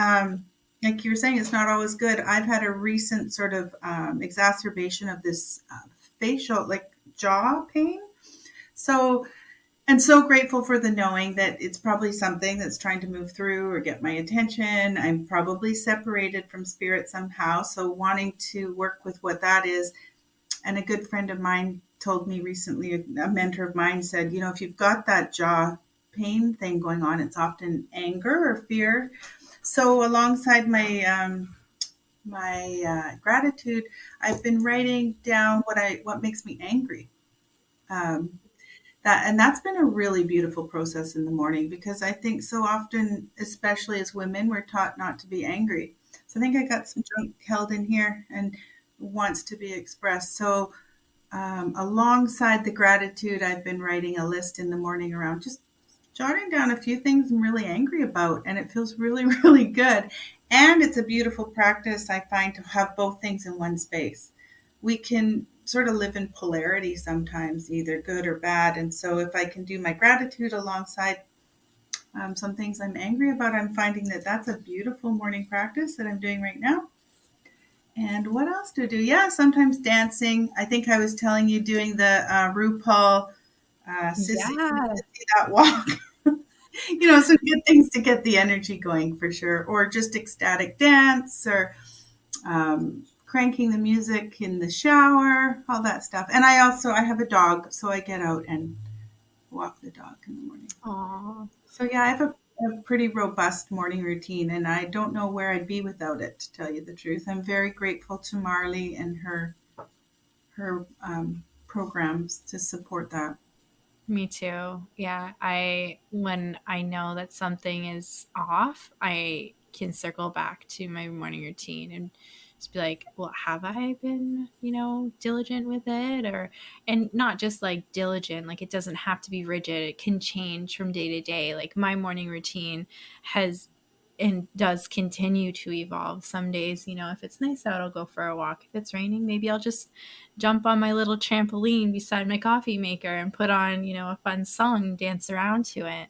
like you were saying, it's not always good. I've had a recent sort of exacerbation of this facial, like jaw pain. So, and so grateful for the knowing that it's probably something that's trying to move through or get my attention. I'm probably separated from spirit somehow. So, wanting to work with what that is. And a good friend of mine told me recently, a mentor of mine said, if you've got that jaw pain thing going on, it's often anger or fear. So, alongside my gratitude, I've been writing down what makes me angry. Um, that's been a really beautiful process in the morning, because I think so often, especially as women, we're taught not to be angry. So I think I got some junk held in here and wants to be expressed. So alongside the gratitude, I've been writing a list in the morning around just jotting down a few things I'm really angry about, and it feels really, really good. And it's a beautiful practice, I find, to have both things in one space. We can sort of live in polarity sometimes, either good or bad. And so, if I can do my gratitude alongside some things I'm angry about, I'm finding that that's a beautiful morning practice that I'm doing right now. And what else do I do? Yeah, sometimes dancing. I think I was telling you, doing the RuPaul Yeah. sissy that walk. Some good things to get the energy going for sure, or just ecstatic dance, or cranking the music in the shower, all that stuff. And I have a dog, so I get out and walk the dog in the morning. Aw. So yeah, I have a pretty robust morning routine, and I don't know where I'd be without it, to tell you the truth. I'm very grateful to Marley and her programs to support that. Me too. Yeah, I when I know that something is off, I can circle back to my morning routine and just be like, "Well, have I been, diligent with it?" Or and not just like diligent, like it doesn't have to be rigid. It can change from day to day. Like my morning routine has and does continue to evolve. Some days, if it's nice out, I'll go for a walk. If it's raining, maybe I'll just jump on my little trampoline beside my coffee maker and put on, a fun song and dance around to it.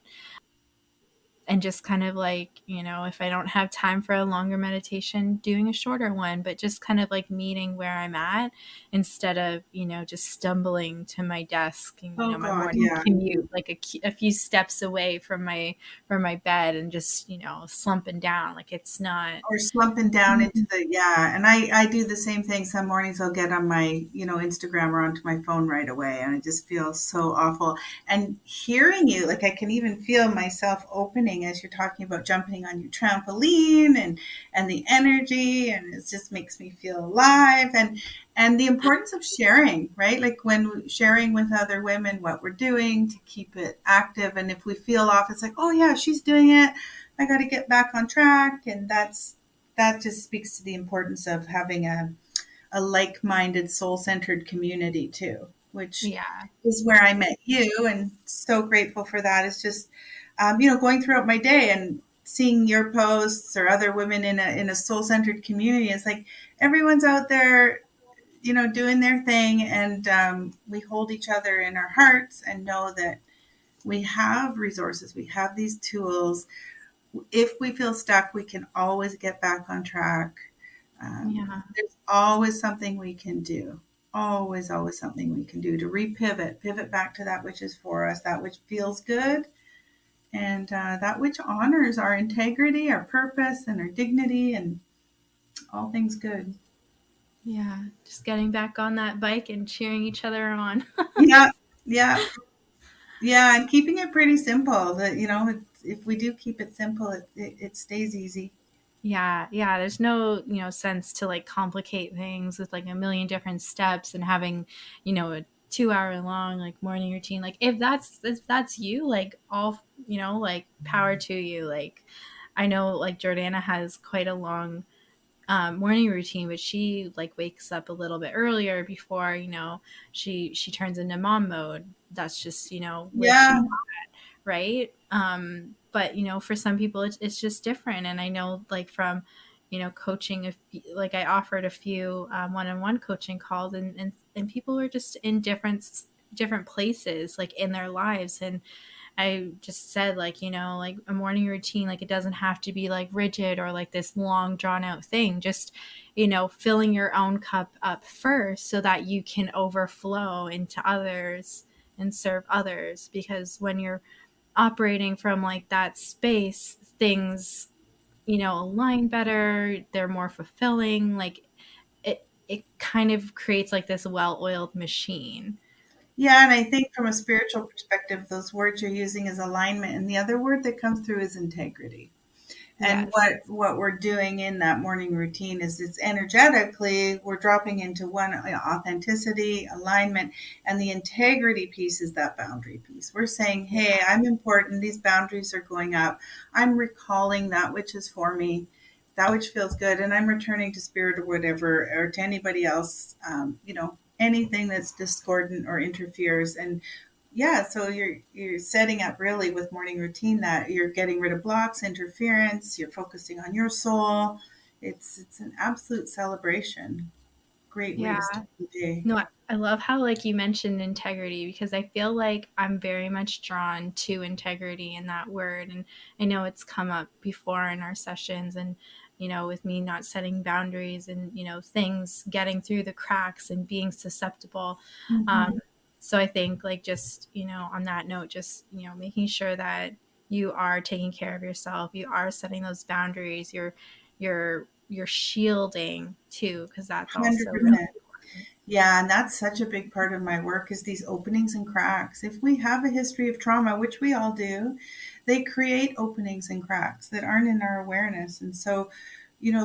And just kind of like, if I don't have time for a longer meditation, doing a shorter one, but just kind of like meeting where I'm at instead of, just stumbling to my desk and, Oh my God, morning yeah. commute, like a few steps away from my bed and just, slumping down. Like it's not. Or slumping down into the, yeah. And I do the same thing. Some mornings I'll get on my, Instagram or onto my phone right away, and I just feel so awful. And hearing you, like I can even feel myself opening as you're talking about jumping on your trampoline, and the energy, and it just makes me feel alive. And the importance of sharing, right? Like when sharing with other women what we're doing to keep it active. And if we feel off, it's like, oh yeah, she's doing it, I got to get back on track. And that just speaks to the importance of having a like-minded, soul-centered community too, which Yeah. is where I met you, and so grateful for that. It's just, going throughout my day and seeing your posts or other women in a soul-centered community. It's like everyone's out there, doing their thing, and we hold each other in our hearts and know that we have resources, we have these tools. If we feel stuck, we can always get back on track. Yeah. There's always something we can do. Always, always something we can do to pivot back to that which is for us, that which feels good, and that which honors our integrity, our purpose, and our dignity, and all things good. Yeah. Just getting back on that bike and cheering each other on. Yeah, yeah, yeah, and keeping it pretty simple. That if we do keep it simple, it stays easy. Yeah, yeah. There's no, sense to like complicate things with like a million different steps and having, a 2 hour long like morning routine. Like if that's you, like all like power to you. Like I know like Jordana has quite a long morning routine, but she like wakes up a little bit earlier before, she turns into mom mode. That's just, where Yeah. she's right. But for some people it's just different. And I know, like, from coaching, if like I offered a few one-on-one coaching calls, and people were just in different places, like, in their lives. And I just said, like, like, a morning routine, like, it doesn't have to be like rigid or like this long drawn out thing. Just, filling your own cup up first so that you can overflow into others and serve others. Because when you're operating from like that space, things, align better, they're more fulfilling. Like, it kind of creates like this well-oiled machine. Yeah, and I think from a spiritual perspective, those words you're using is alignment, and the other word that comes through is integrity. And Yes. what we're doing in that morning routine is it's energetically we're dropping into one, authenticity, alignment, and the integrity piece is that boundary piece. We're saying, Yeah. hey, I'm important. These boundaries are going up. I'm recalling that which is for me, that which feels good, and I'm returning to spirit or whatever, or to anybody else, anything that's discordant or interferes. And yeah, so you're setting up really with morning routine that you're getting rid of blocks, interference, you're focusing on your soul. It's an absolute celebration. Great way Yeah. to start the day. No, I love how, like, you mentioned integrity, because I feel like I'm very much drawn to integrity in that word. And I know it's come up before in our sessions, and, with me not setting boundaries, and, things getting through the cracks and being susceptible. Mhm. So I think, like, just, on that note, just, making sure that you are taking care of yourself, you are setting those boundaries, you're shielding too, because that's also really 100%. important. Yeah, and that's such a big part of my work is these openings and cracks. If we have a history of trauma, which we all do, they create openings and cracks that aren't in our awareness. And so,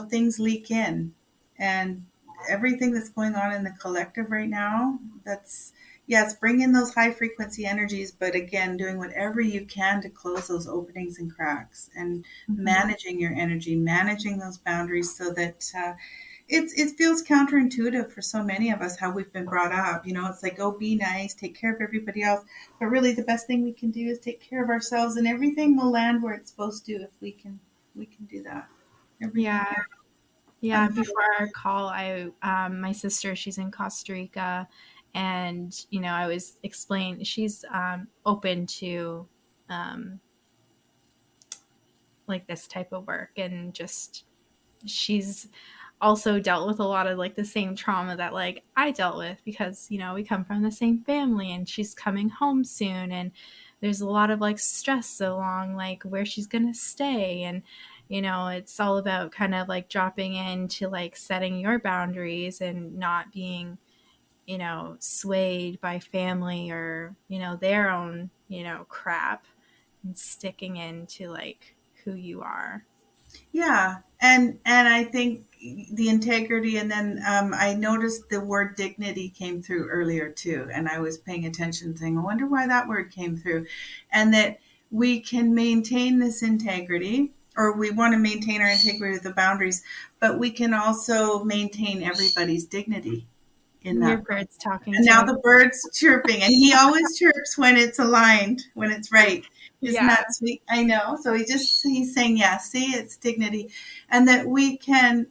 things leak in. And everything that's going on in the collective right now, that's, yes, bring in those high frequency energies, but again, doing whatever you can to close those openings and cracks and Mhm. managing your energy, managing those boundaries so that it feels counterintuitive for so many of us how we've been brought up. It's like, oh, be nice, take care of everybody else. But really the best thing we can do is take care of ourselves, and everything will land where it's supposed to if we can do that. Everything. Yeah. I Yeah, love before it. our call, my sister, she's in Costa Rica, and I was explaining, she's open to um, like this type of work, and just, she's also dealt with a lot of like the same trauma that, like, I dealt with, because we come from the same family, and she's coming home soon, and there's a lot of like stress along like where she's going to stay. And it's all about kind of like dropping into like setting your boundaries and not being swayed by family, or their own crap, and sticking into like who you are. Yeah, and I think the integrity, and then I noticed the word dignity came through earlier too, and I was paying attention, saying, I wonder why that word came through, and that we can maintain this integrity, or we want to maintain our integrity with the boundaries, but we can also maintain everybody's dignity in Your that. bird's talking And now too. the bird's chirping, and he always chirps when it's aligned, when it's right. Isn't Yeah. that sweet? I know. So he's saying, yeah, see, it's dignity. And that we can,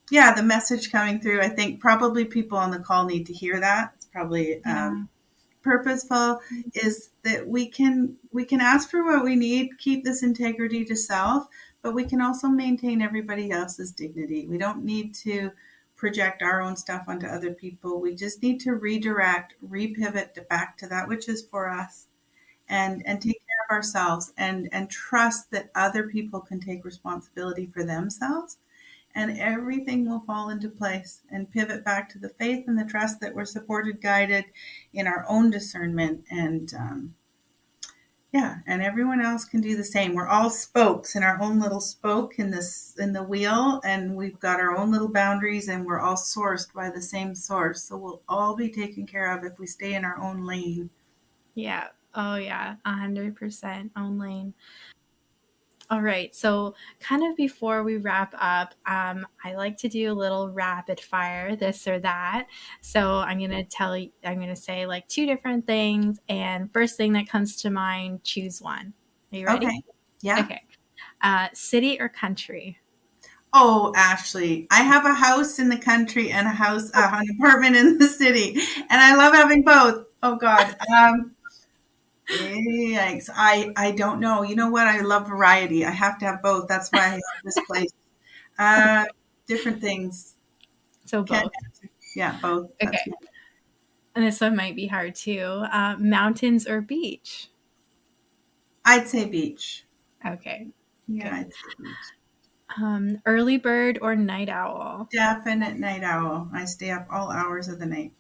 yeah, the message coming through, I think probably people on the call need to hear that. It's probably Yeah. purposeful, is that we can ask for what we need, keep this integrity to self, but we can also maintain everybody else's dignity. We don't need to project our own stuff onto other people. We just need to redirect, repivot back to that which is for us, and take care of ourselves, and trust that other people can take responsibility for themselves, and everything will fall into place, and pivot back to the faith and the trust that we're supported, guided in our own discernment. And yeah, and everyone else can do the same. We're all spokes in our own little spoke in the wheel, and we've got our own little boundaries, and we're all sourced by the same source. So we'll all be taken care of if we stay in our own lane. Yeah. Oh yeah. 100% own lane. All right. So, kind of before we wrap up, I like to do a little rapid fire, this or that. So, I'm going to say like two different things. And first thing that comes to mind, choose one. Are you ready? Okay. Yeah. Okay. City or country? Oh, Ashley, I have a house in the country and an apartment in the city, and I love having both. Oh God. Yikes. I don't know. You know what? I love variety. I have to have both. That's why I have this place. Uh, Okay. different things. So, Can't both. answer. Yeah, both. That's Okay. And this one might be hard too. Mountains or beach? I'd say beach. Okay. Yeah, Good. I'd say beach. Early bird or night owl? Definite night owl. I stay up all hours of the night.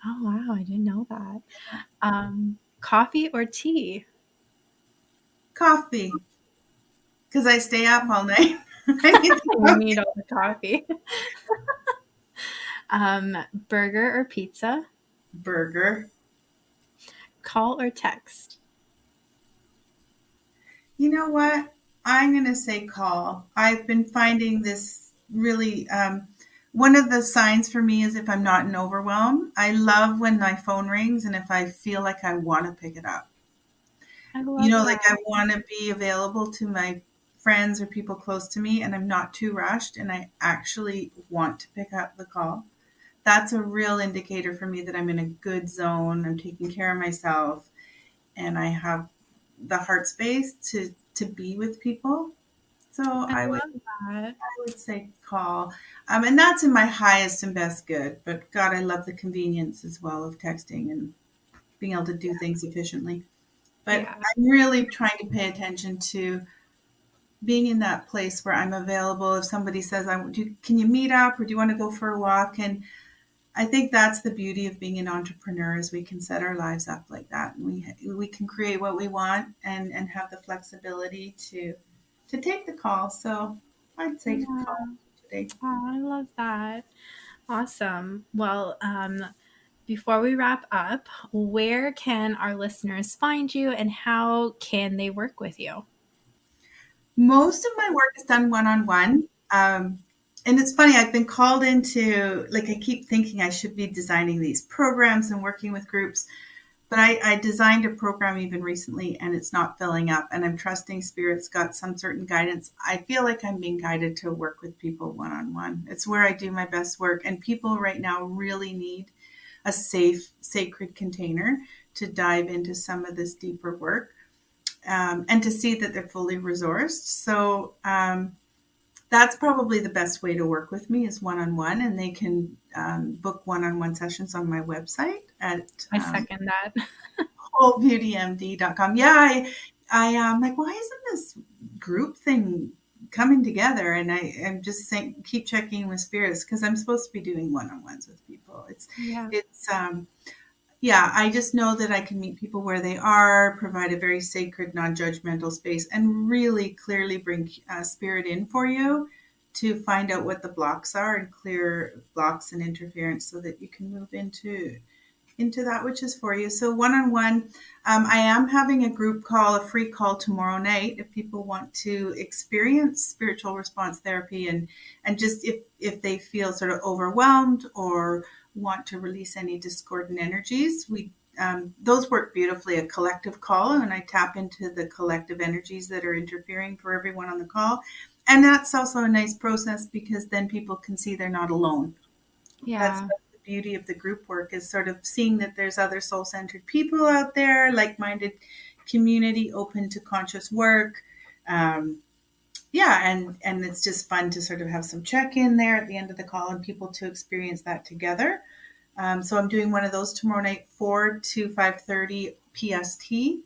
Oh, wow. I didn't know that. Coffee or tea? Coffee, because I stay up all night. I need the You coffee. need all the coffee. Burger or pizza? Burger. Call or text? You know what? I'm going to say call. I've been finding this really, one of the signs for me is if I'm not in overwhelm. I love when my phone rings and if I feel like I want to pick it up. I love Like I that. want to be available to my friends or people close to me and I'm not too rushed and I actually want to pick up the call. That's a real indicator for me that I'm in a good zone. I'm taking care of myself and I have the heart space to be with people. So I love that. I would say call, and that's in my highest and best good. But God, I love the convenience as well of texting and being able to do things efficiently. But Yeah. I'm really trying to pay attention to being in that place where I'm available. If somebody says, "Can you meet up, or do you want to go for a walk?" And I think that's the beauty of being an entrepreneur is we can set our lives up like that. And we can create what we want and have the flexibility to take the call. So I'd say call Yeah. today. Oh, I love that. Awesome. Well, before we wrap up, where can our listeners find you and how can they work with you? Most of my work is done one on one. And it's funny, I've been called into, like, I keep thinking I should be designing these programs and working with groups. But I designed a program even recently and it's not filling up. And I'm trusting Spirit's got some certain guidance. I feel like I'm being guided to work with people one on one. It's where I do my best work. And people right now really need a safe, sacred container to dive into some of this deeper work and to see that they're fully resourced. So that's probably the best way to work with me is one on one. And they can book one on one sessions on my website at I second that. wholebeautymd.com. Yeah, I am like, why isn't this group thing coming together? And I'm just saying, keep checking with spirits because I'm supposed to be doing one-on-ones with people. Yeah. It's yeah, I just know that I can meet people where they are, provide a very sacred, non-judgmental space, and really clearly bring spirit in for you to find out what the blocks are and clear blocks and interference so that you can move into that which is for you. So one on one, I am having a group call, a free call tomorrow night if people want to experience spiritual response therapy and just if they feel sort of overwhelmed or want to release any discordant energies, we those work beautifully. A collective call, and I tap into the collective energies that are interfering for everyone on the call. And that's also a nice process because then people can see they're not alone. That's Yeah. the beauty of the group work is sort of seeing that there's other soul-centered people out there, like-minded community, open to conscious work. Um, yeah, and it's just fun to sort of have some check-in there at the end of the call and people to experience that together. So I'm doing one of those tomorrow night, 4 to 5:30 PST,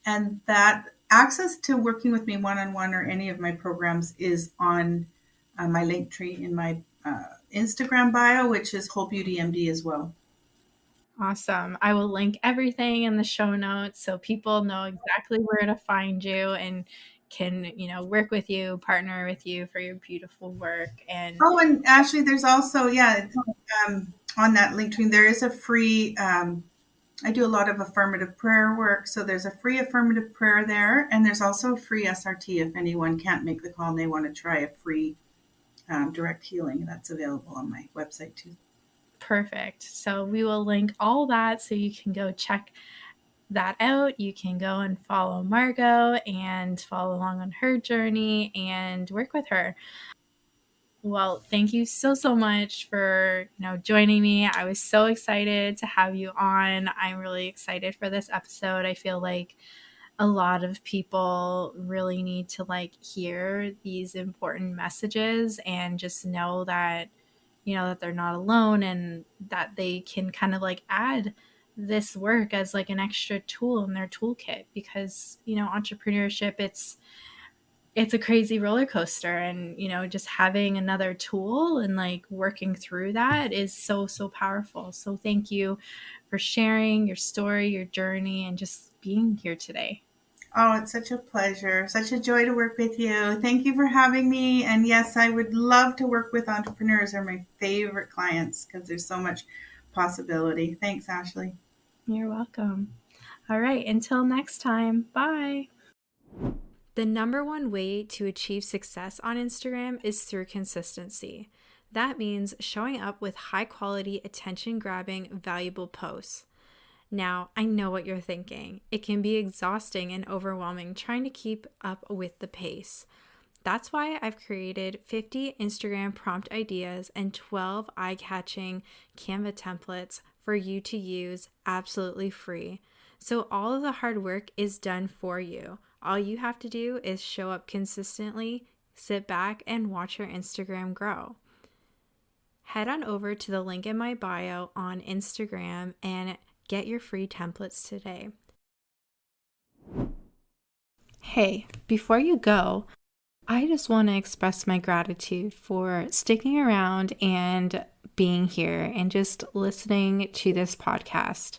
and that access to working with me one-on-one or any of my programs is on my link tree in my Instagram bio, which is Whole Beauty MD as well. Awesome. I will link everything in the show notes so people know exactly where to find you and can, work with you, partner with you for your beautiful work. And Oh, and actually, there's also, yeah, on that link tree, there is a free I do a lot of affirmative prayer work. So there's a free affirmative prayer there, and there's also a free SRT if anyone can't make the call and they want to try a free direct healing. That's available on my website too. Perfect. So we will link all that so you can go check that out. You can go and follow Margo and follow along on her journey and work with her. Well, thank you so, so much for, joining me. I was so excited to have you on. I'm really excited for this episode. I feel like a lot of people really need to hear these important messages and just know that, that they're not alone and that they can kind of add this work as an extra tool in their toolkit because, entrepreneurship, it's a crazy roller coaster, and just having another tool and working through that is so, so powerful. So thank you for sharing your story, your journey, and just being here today. Oh, it's such a pleasure, such a joy to work with you. Thank you for having me. And yes, I would love to work with entrepreneurs. They're my favorite clients because there's so much possibility. Thanks, Ashley. You're welcome. All right, until next time, bye. The number one way to achieve success on Instagram is through consistency. That means showing up with high quality, attention grabbing, valuable posts. Now, I know what you're thinking. It can be exhausting and overwhelming trying to keep up with the pace. That's why I've created 50 Instagram prompt ideas and 12 eye catching Canva templates for you to use absolutely free. So all of the hard work is done for you. All you have to do is show up consistently, sit back, and watch your Instagram grow. Head on over to the link in my bio on Instagram and get your free templates today. Hey, before you go, I just want to express my gratitude for sticking around and being here and just listening to this podcast.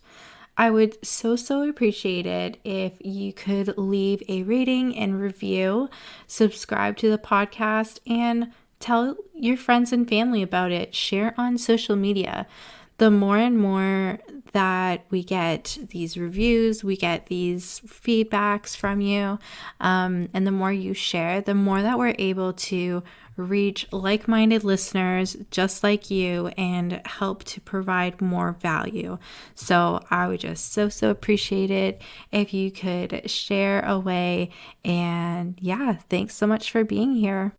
I would so, so appreciate it if you could leave a rating and review, subscribe to the podcast, and tell your friends and family about it. Share on social media. The more and more that we get these reviews, we get these feedbacks from you, and the more you share, the more that we're able to reach like-minded listeners just like you and help to provide more value. So I would just so, so appreciate it if you could share away. And yeah, thanks so much for being here.